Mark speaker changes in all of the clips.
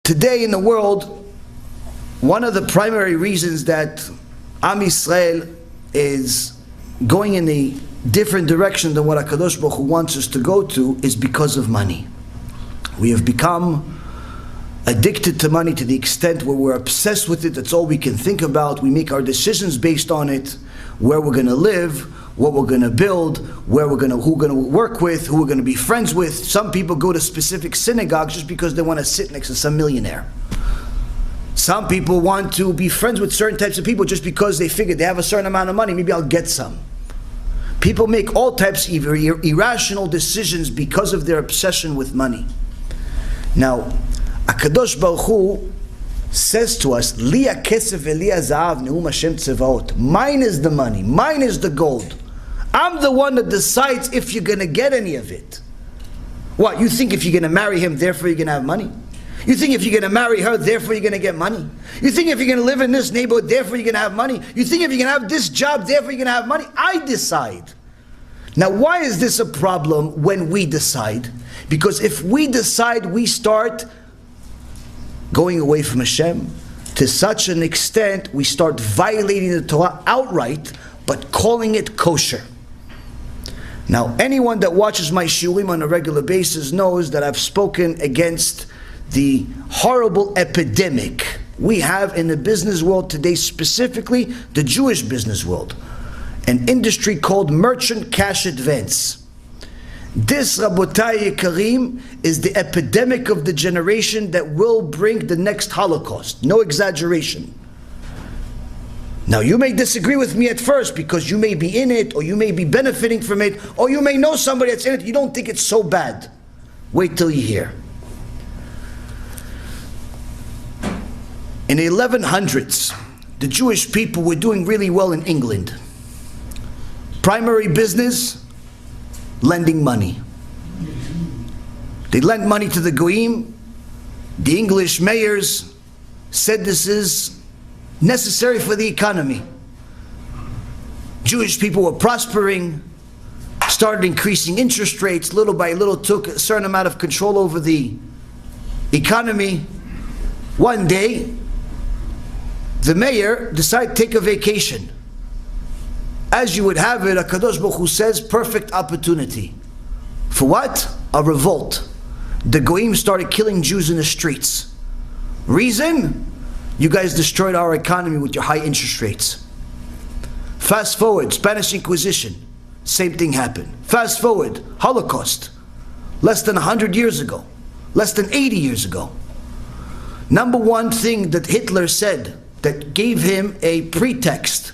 Speaker 1: Today in the world, one of the primary reasons that Am Yisrael is going in a different direction than what HaKadosh Baruch Hu wants us to go to is because of money. We have become addicted to money to the extent where we're obsessed with it. That's all we can think about. We make our decisions based on it, where we're going to live, what we're going to build, who we're going to work with, who we're going to be friends with. Some people go to specific synagogues just because they want to sit next to some millionaire. Some people want to be friends with certain types of people just because they figure they have a certain amount of money, maybe I'll get some. People make all types of irrational decisions because of their obsession with money. Now, HaKadosh Baruch Hu says to us, Li hakesef veli hazahav neum Hashem tzevaot. Mine is the money, mine is the gold. I'm the one that decides if you're going to get any of it. What, you think if you're going to marry him, therefore you're going to have money? You think if you're going to marry her, therefore you're going to get money? You think if you're going to live in this neighborhood, therefore you're going to have money? You think if you're going to have this job, therefore you're going to have money? I decide. Now, why is this a problem when we decide? Because if we decide, we start going away from Hashem to such an extent, we start violating the Torah outright, but calling it kosher. Now, anyone that watches my shiurim on a regular basis knows that I've spoken against the horrible epidemic we have in the business world today, specifically the Jewish business world, an industry called merchant cash advance. This, Rabotai Yekarim, is the epidemic of the generation that will bring the next Holocaust. No exaggeration. Now, you may disagree with me at first because you may be in it, or you may be benefiting from it, or you may know somebody that's in it. You don't think it's so bad. Wait till you hear. In the 1100s, the Jewish people were doing really well in England. Primary business, lending money. They lent money to the Goyim. The English mayors said this is necessary for the economy. Jewish people were prospering, started increasing interest rates, little by little took a certain amount of control over the economy. One day, the mayor decided to take a vacation. As you would have it, HaKadosh Baruch Hu says, perfect opportunity. For what? A revolt. The Goyim started killing Jews in the streets. Reason? You guys destroyed our economy with your high interest rates. Fast forward, Spanish Inquisition. Same thing happened. Fast forward, Holocaust. Less than 100 years ago. Less than 80 years ago. Number one thing that Hitler said that gave him a pretext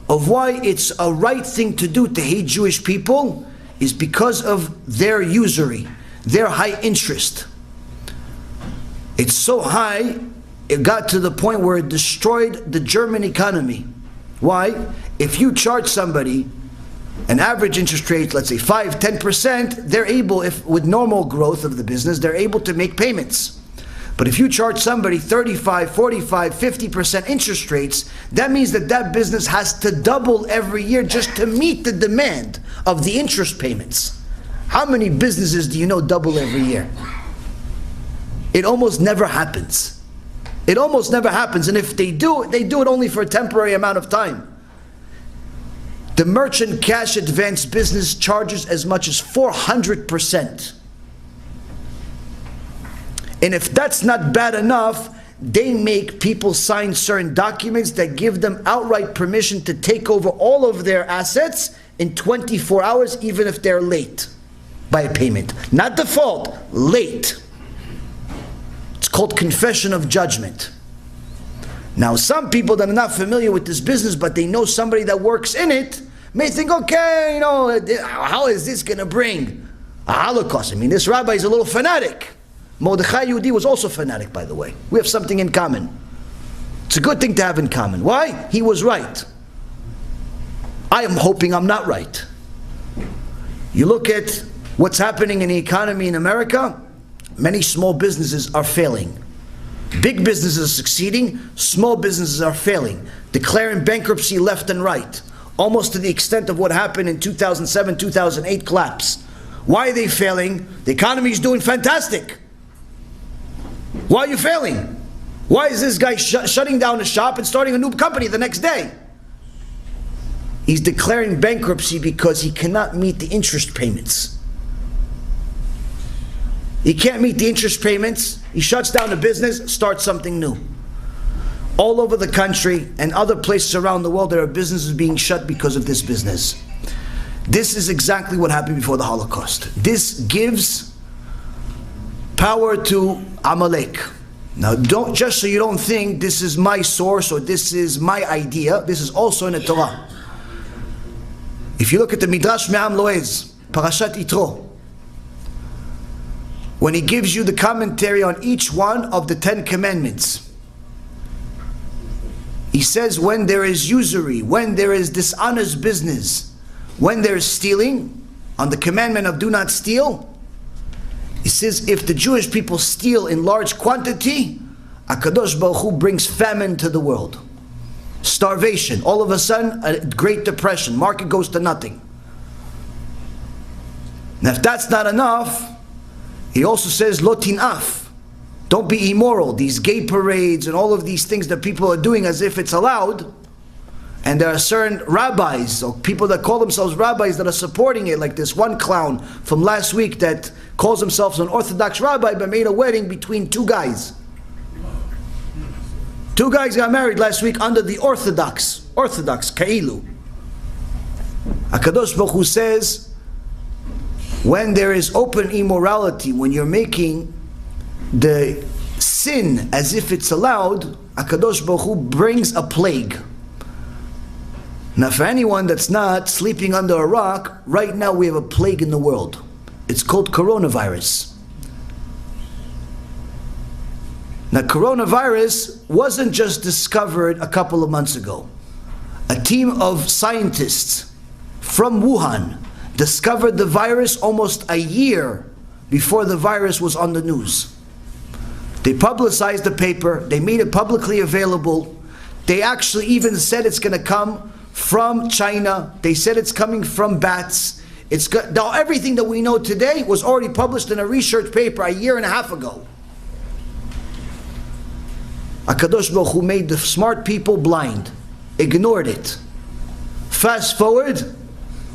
Speaker 1: of why it's a right thing to do to hate Jewish people is because of their usury, their high interest. It's so high, it got to the point where it destroyed the German economy. Why? If you charge somebody an average interest rate, let's say 5-10%, they're able, if with normal growth of the business, they're able to make payments. But if you charge somebody 35, 45, 50% interest rates, that means that that business has to double every year just to meet the demand of the interest payments. How many businesses do you know double every year? It almost never happens. It almost never happens. And if they do it only for a temporary amount of time. The merchant cash advance business charges as much as 400%. And if that's not bad enough, they make people sign certain documents that give them outright permission to take over all of their assets in 24 hours, even if they're late by a payment. Not default, late. It's called confession of judgment. Now, some people that are not familiar with this business, but they know somebody that works in it, may think, okay, how is this going to bring a Holocaust? I mean, this rabbi is a little fanatic. Mordechai Yehudi was also fanatic, by the way. We have something in common. It's a good thing to have in common. Why? He was right. I am hoping I'm not right. You look at what's happening in the economy in America, many small businesses are failing. Big businesses are succeeding, small businesses are failing, declaring bankruptcy left and right, almost to the extent of what happened in 2007, 2008 collapse. Why are they failing? The economy is doing fantastic. Why are you failing? Why is this guy shutting down a shop and starting a new company the next day? He's declaring bankruptcy because he cannot meet the interest payments. He can't meet the interest payments. He shuts down the business, starts something new. All over the country and other places around the world, there are businesses being shut because of this business. This is exactly what happened before the Holocaust. This gives power to Amalek. Now, just so you don't think this is my source or this is my idea, this is also in the Torah. If you look at the Midrash Me'am Loez, Parashat Yitro, when he gives you the commentary on each one of the 10 commandments, he says when there is usury, when there is dishonest business, when there is stealing, on the commandment of do not steal, he says if the Jewish people steal in large quantity, HaKadosh Baruch Hu brings famine to the world. Starvation, all of a sudden a Great Depression, market goes to nothing. Now if that's not enough, he also says lo tin'af, don't be immoral. These gay parades and all of these things that people are doing as if it's allowed, and there are certain rabbis or people that call themselves rabbis that are supporting it, like this one clown from last week that calls himself an Orthodox rabbi but made a wedding between two guys. Two guys got married last week under the Orthodox Kailu. HaKadosh Baruch Hu says, when there is open immorality, when you're making the sin as if it's allowed, HaKadosh Baruch Hu brings a plague. Now for anyone that's not sleeping under a rock, right now we have a plague in the world. It's called coronavirus. Now coronavirus wasn't just discovered a couple of months ago. A team of scientists from Wuhan discovered the virus almost a year before the virus was on the news. They publicized the paper, they made it publicly available. They actually even said it's going to come from China. They said it's coming from bats. Now everything that we know today was already published in a research paper a year and a half ago. HaKadosh Baruch Hu made the smart people blind, ignored it. Fast forward,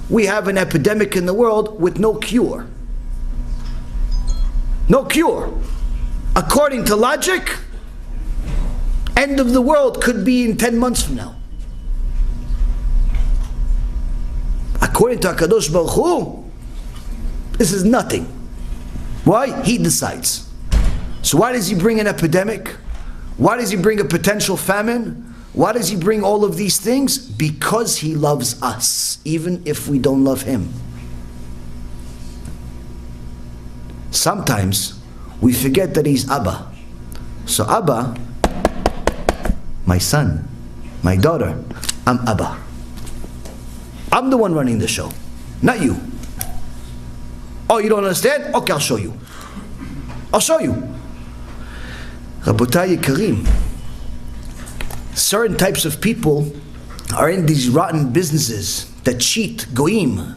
Speaker 1: we have an epidemic in the world with no cure. No cure. According to logic, end of the world could be in 10 months from now. According to HaKadosh Baruch Hu, this is nothing. Why? He decides. So why does he bring an epidemic? Why does he bring a potential famine? Why does he bring all of these things? Because he loves us, even if we don't love him. Sometimes we forget that he's Abba. So Abba, my son, my daughter, I'm Abba. I'm the one running the show, not you. Oh, you don't understand? Okay, I'll show you. I'll show you. Rabotai Yekarim, certain types of people are in these rotten businesses that cheat goyim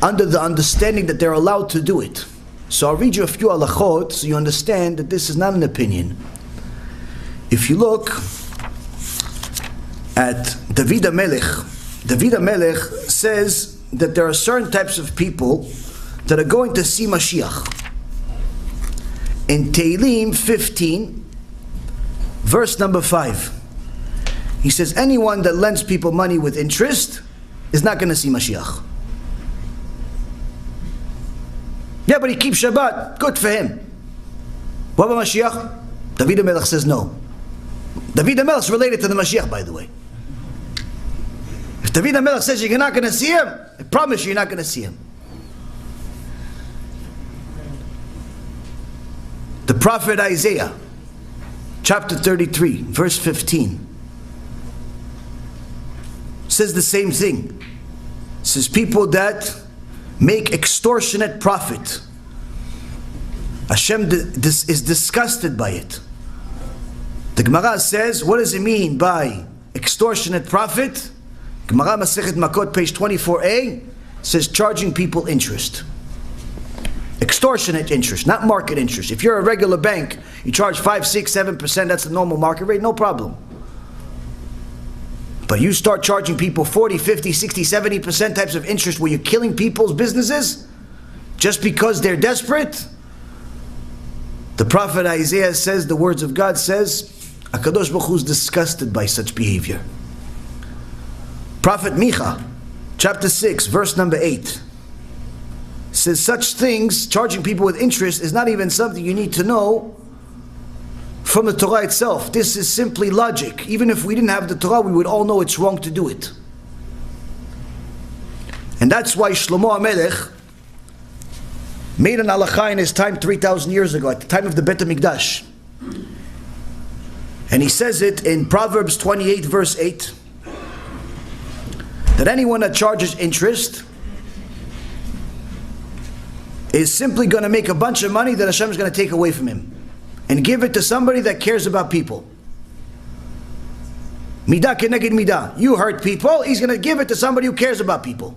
Speaker 1: under the understanding that they're allowed to do it. So I'll read you a few halachot so you understand that this is not an opinion. If you look at David HaMelech says that there are certain types of people that are going to see Mashiach. In Tehillim 15, verse number 5, he says anyone that lends people money with interest is not going to see Mashiach. Yeah, but he keeps Shabbat. Good for him. What about Mashiach? David HaMelech says no. David HaMelech is related to the Mashiach, by the way. If David HaMelech says you're not going to see him, I promise you you're not going to see him. The prophet Isaiah, chapter 33, verse 15, says the same thing. It says people that make extortionate profit, Hashem is disgusted by it. The Gemara says, what does it mean by extortionate profit? Gemara Masechet Makot, page 24a, says charging people interest. Extortionate interest, not market interest. If you're a regular bank, you charge 5, 6, 7%, that's the normal market rate, no problem. But you start charging people 40, 50, 60, 70% types of interest where you're killing people's businesses just because they're desperate. The prophet Isaiah says, the words of God says, HaKadosh Baruch Hu is disgusted by such behavior. Prophet Micha, chapter 6, verse number 8, says such things, charging people with interest, is not even something you need to know from the Torah itself. This is simply logic. Even if we didn't have the Torah, we would all know it's wrong to do it. And that's why Shlomo HaMelech made an halakha in his time 3,000 years ago, at the time of the Bet HaMikdash. And he says it in Proverbs 28 verse 8, that anyone that charges interest is simply going to make a bunch of money that Hashem is going to take away from him and give it to somebody that cares about people. Midah keneged midah. You hurt people, he's going to give it to somebody who cares about people.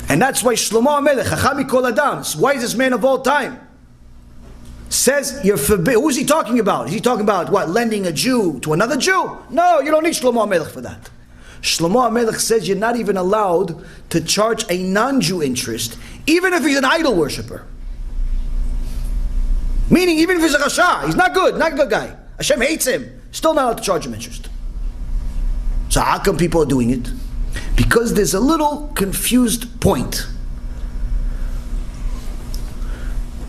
Speaker 1: And that's why Shlomo HaMelech, Chacham mikol adam, wisest man of all time, says you're forbidden. Who's he talking about? Is he talking about what? Lending a Jew to another Jew? No, you don't need Shlomo HaMelech for that. Shlomo HaMelech says you're not even allowed to charge a non-Jew interest, even if he's an idol worshiper. Meaning, even if he's a Rasha, he's not good, not a good guy. Hashem hates him. Still not allowed to charge him interest. So how come people are doing it? Because there's a little confused point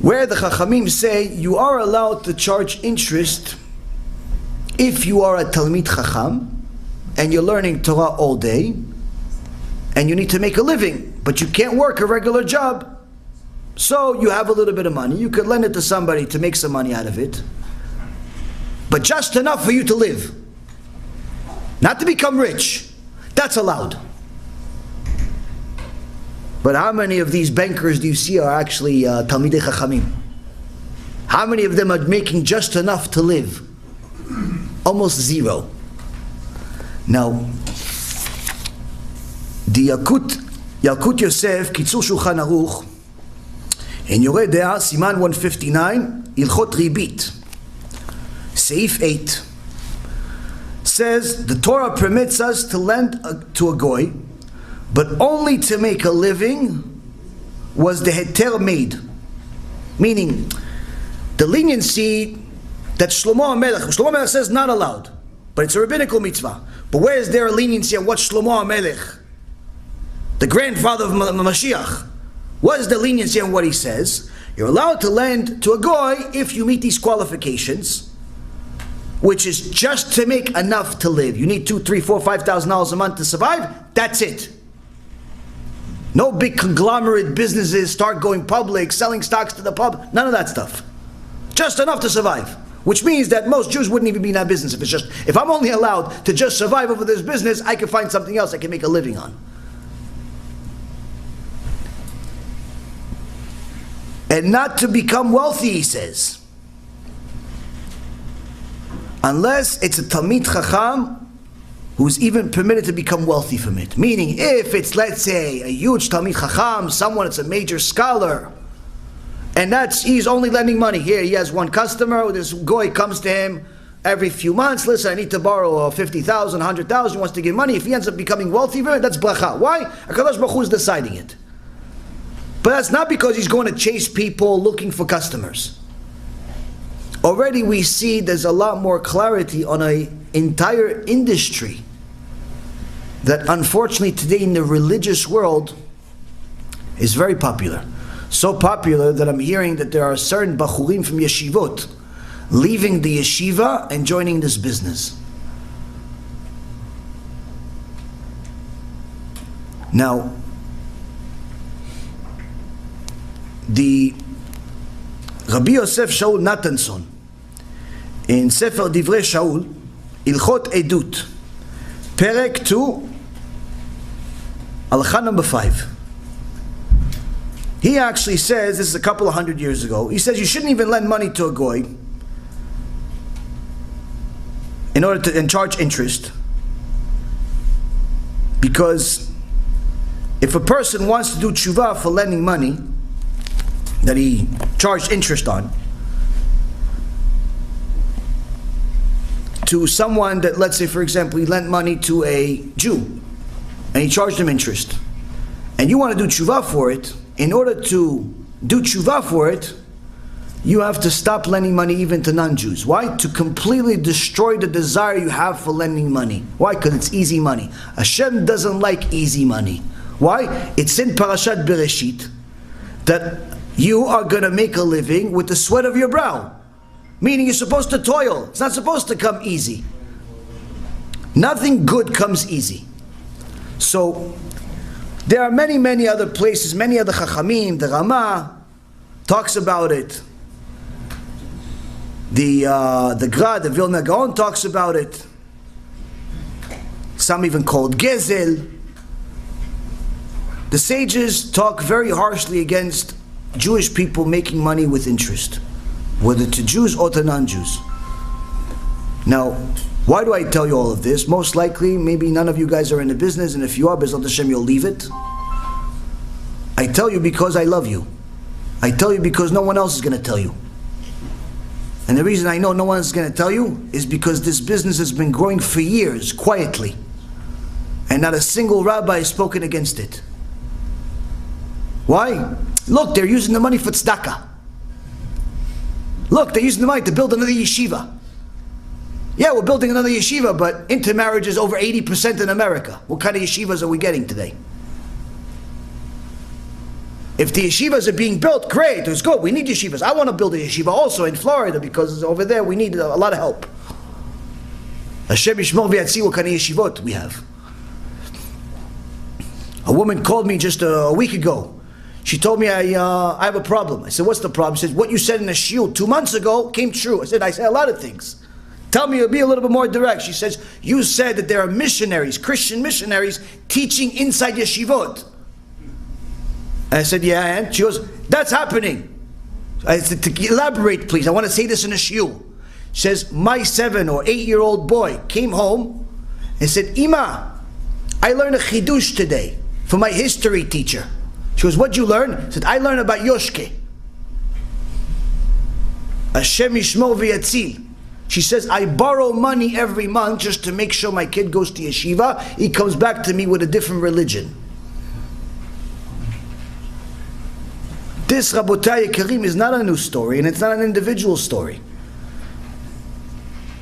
Speaker 1: where the Chachamim say you are allowed to charge interest if you are a Talmid Chacham and you're learning Torah all day and you need to make a living, but you can't work a regular job. So you have a little bit of money, you could lend it to somebody to make some money out of it, but just enough for you to live, not to become rich. That's allowed. But how many of these bankers do you see are actually Talmidei Chachamim? How many of them are making just enough to live? Almost zero. Now, the Yalkut Yosef, Kitzur Shulchan Aruch, in Yoreh De'ah, Siman 159, Ilchot Ribit, Seif 8, says the Torah permits us to lend to a goy, but only to make a living was the heter made. Meaning, the leniency that Shlomo HaMelech says not allowed, but it's a rabbinical mitzvah. But where is there a leniency on what Shlomo HaMelech, the grandfather of Mashiach, what is the leniency on what he says? You're allowed to lend to a goy if you meet these qualifications, which is just to make enough to live. You need $2,000, $3,000, $4,000, $5,000 a month to survive. That's it. No big conglomerate businesses start going public, selling stocks to the pub. None of that stuff. Just enough to survive. Which means that most Jews wouldn't even be in that business. If I'm only allowed to just survive over this business, I can find something else I can make a living on. And not to become wealthy, he says. Unless it's a Talmid Chacham who's even permitted to become wealthy from it. Meaning, if it's, let's say, a huge Talmid Chacham, someone that's a major scholar, and he's only lending money. Here, he has one customer, this goy comes to him every few months, listen, I need to borrow 50,000, 100,000, he wants to give money. If he ends up becoming wealthy, that's bracha. Why? HaKadosh Baruch Hu is deciding it. But that's not because he's going to chase people looking for customers. Already we see there's a lot more clarity on an entire industry that unfortunately today in the religious world is very popular. So popular that I'm hearing that there are certain bachurim from yeshivot leaving the yeshiva and joining this business. Now, the Rabbi Yosef Shaul Natanson in Sefer Divrei Shaul, Ilchot Edut, Perek 2, Halakha number 5. He actually says, this is a couple of hundred years ago, he says you shouldn't even lend money to a goy in order to charge interest, because if a person wants to do tshuva for lending money, that he charged interest on to someone that, let's say for example, he lent money to a Jew and he charged him interest, and you want to do tshuva for it, in order to do tshuva for it, you have to stop lending money even to non-Jews. Why? To completely destroy the desire you have for lending money. Why? Because it's easy money. Hashem doesn't like easy money. Why? It's in Parashat Bereshit that you are going to make a living with the sweat of your brow. Meaning you're supposed to toil. It's not supposed to come easy. Nothing good comes easy. So there are many, many other places, many other Chachamim, the Rama talks about it. The Gra, the Vilna Gaon talks about it. Some even called Gezel. The sages talk very harshly against Jewish people making money with interest, whether to Jews or to non-Jews. Now, why do I tell you all of this? Most likely, maybe none of you guys are in the business, and if you are, B'ezrat Hashem, you'll leave it. I tell you because I love you. I tell you because no one else is going to tell you. And the reason I know no one is going to tell you is because this business has been growing for years, quietly. And not a single rabbi has spoken against it. Why? Look, they're using the money for tzedakah. Look, they're using the money to build another yeshiva. Yeah, we're building another yeshiva, but intermarriage is over 80% in America. What kind of yeshivas are we getting today? If the yeshivas are being built, great, it's good. We need yeshivas. I want to build a yeshiva also in Florida because over there we need a lot of help. Hashem yishmor v'yatzi, what kind of yeshivot we have. A woman called me just a week ago. She told me I have a problem. I said, what's the problem? She said, what you said in the shiur 2 months ago came true. I said a lot of things. Tell me, be a little bit more direct. She says, you said that there are missionaries, Christian missionaries, teaching inside yeshivot. I said, yeah, and? She goes, that's happening. I said, to elaborate please, I want to say this in a shiur. She says, my 7 or 8-year-old boy came home and said, Ima, I learned a chidush today from my history teacher. She goes, what'd you learn? I said, I learned about Yoshke. Hashem yishmor v'yatzil. She says, I borrow money every month just to make sure my kid goes to yeshiva. He comes back to me with a different religion. This, Rabotai Karim, is not a new story, and it's not an individual story.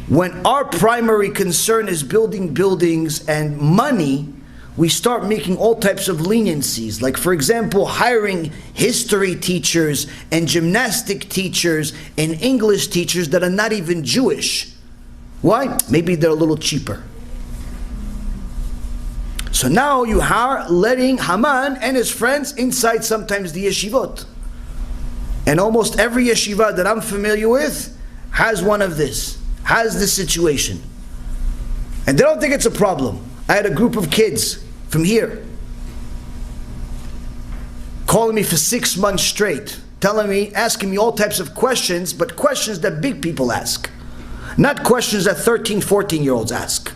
Speaker 1: When our primary concern is building buildings and money, we start making all types of leniencies. Like, for example, hiring history teachers and gymnastic teachers and English teachers that are not even Jewish. Why? Maybe they're a little cheaper. So now you are letting Haman and his friends inside sometimes the yeshivot. And almost every yeshiva that I'm familiar with has one of this, has this situation. And they don't think it's a problem. I had a group of kids from here calling me for 6 months straight, telling me, asking me all types of questions, but questions that big people ask. Not questions that 13, 14-year-olds ask.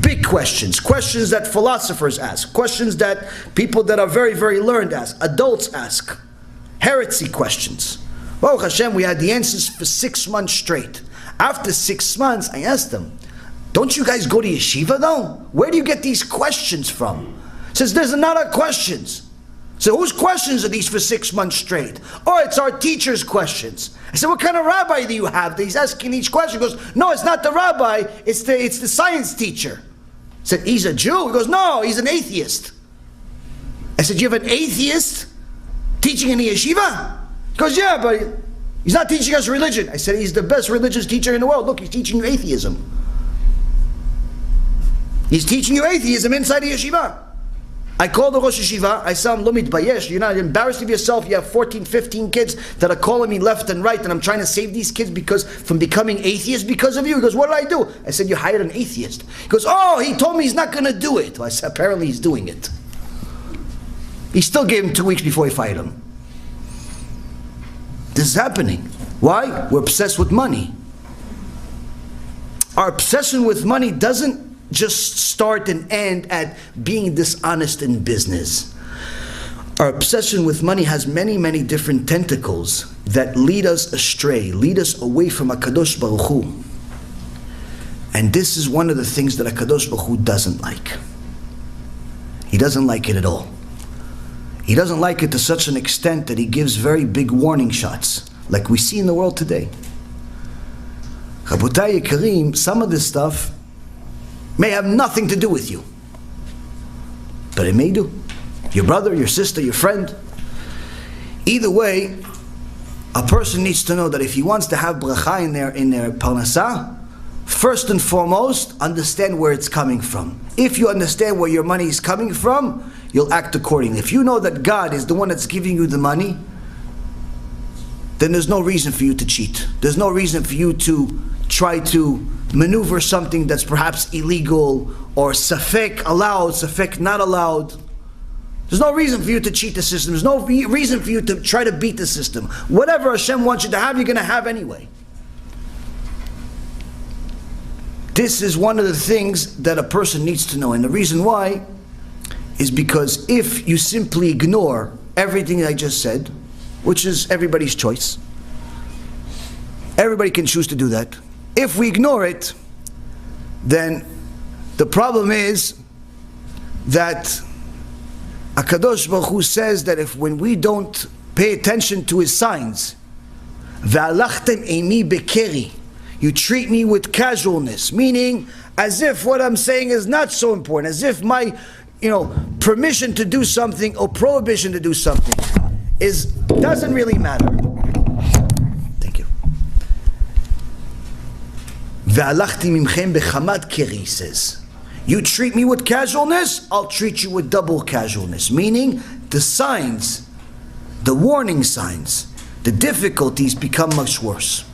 Speaker 1: Big questions, questions that philosophers ask, questions that people that are very, very learned ask, adults ask. Heresy questions. Baruch Hashem, we had the answers for 6 months straight. After 6 months, I asked them, don't you guys go to yeshiva though? Where do you get these questions from? Says, there's not our questions. So whose questions are these for 6 months straight? Oh, it's our teacher's questions. I said, what kind of rabbi do you have that he's asking each question? He goes, no, it's not the rabbi, it's the science teacher. I said, he's a Jew? He goes, no, he's an atheist. I said, you have an atheist teaching in the yeshiva? He goes, yeah, but he's not teaching us religion. I said, he's the best religious teacher in the world. Look, he's teaching you atheism. He's teaching you atheism inside the yeshiva. I called the Rosh Yeshiva, I saw him, lo mitbayesh, you're not embarrassed of yourself, you have 14, 15 kids that are calling me left and right, and I'm trying to save these kids from becoming atheists because of you. He goes, what did I do? I said, you hired an atheist. He goes, oh, he told me he's not going to do it. Well, I said, apparently he's doing it. He still gave him 2 weeks before he fired him. This is happening. Why? We're obsessed with money. Our obsession with money doesn't just start and end at being dishonest in business. Our obsession with money has many, many different tentacles that lead us astray, lead us away from HaKadosh Baruch Hu. And this is one of the things that HaKadosh Baruch Hu doesn't like. He doesn't like it at all. He doesn't like it to such an extent that he gives very big warning shots, like we see in the world today. Rabotai Yekarim, some of this stuff may have nothing to do with you, but it may do. Your brother, your sister, your friend. Either way, a person needs to know that if he wants to have bracha in their parnasah, first and foremost, understand where it's coming from. If you understand where your money is coming from, you'll act accordingly. If you know that God is the one that's giving you the money, then there's no reason for you to cheat. There's no reason for you to try to maneuver something that's perhaps illegal or safek allowed, safek not allowed. There's no reason for you to cheat the system. There's no reason for you to try to beat the system. Whatever Hashem wants you to have, you're going to have anyway. This is one of the things that a person needs to know. And the reason why is because if you simply ignore everything I just said, which is everybody's choice, everybody can choose to do that. If we ignore it, then the problem is that HaKadosh Baruch Hu says that when we don't pay attention to His signs, Ve'alachtem eimi bekeri, you treat me with casualness, meaning as if what I'm saying is not so important, as if my, permission to do something or prohibition to do something doesn't really matter. Thank you. Ve'alachti mimchem bechamat keri, he says. You treat me with casualness, I'll treat you with double casualness. Meaning, the signs, the warning signs, the difficulties become much worse.